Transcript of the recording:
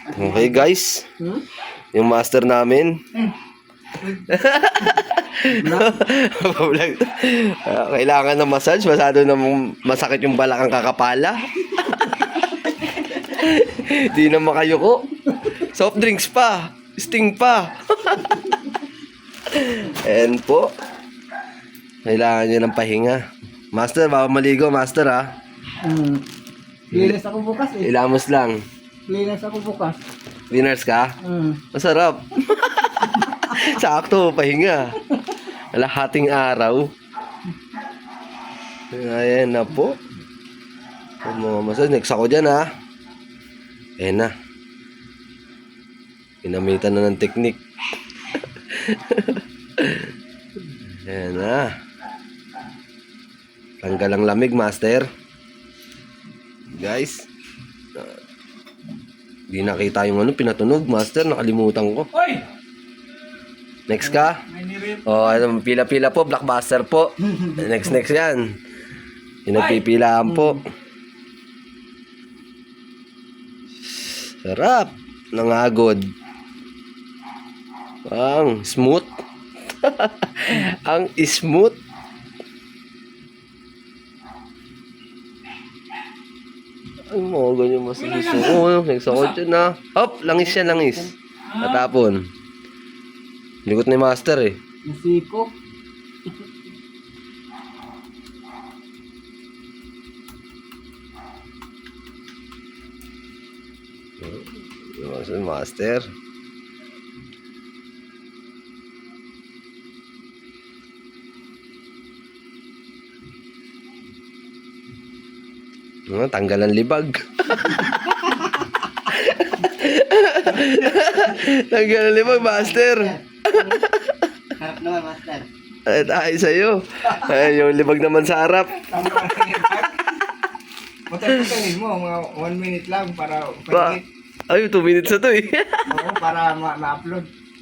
Okay guys, yung master namin. Kailangan ng massage, masyado na masakit yung balakang kakapala. Di na makayuko. Soft drinks pa, sting pa. Ayan po. Kailangan nyo ng pahinga. Master, baka maligo, master ha. Linis ako bukas eh. Ilamos lang. Linis ako bukas. Cleaners ka? Masarap. Sakto, pahinga. Lahating araw. Ayan na po. Mga masas, next ako dyan ha. Ayan na. Pinamitan na ng teknik. Ayan na. Tanggal ang lamig, master. Guys. Di nakita yung ano, pinatunog, master. Nakalimutan ko. Oy! Next ka? Oh, pila-pila po, blockbuster po. Next yan. Pinagpipilaan po. Sarap. Nangagod. Ang smooth. Ang smooth. Ay mo, ganyan masilis. Oo, next ako dyan na. Hop, langis yan, langis. Natapon. Likot ni master eh. Nasiko. Master. Tanggalan libag. Tanggalan libag, master. Harap naman, master. Ay, tayo sa'yo. Ay, yung libag naman sa harap. Putay-putayin mo, mga 1 minute lang para Ay, 2 minutes na to eh. para ma-upload.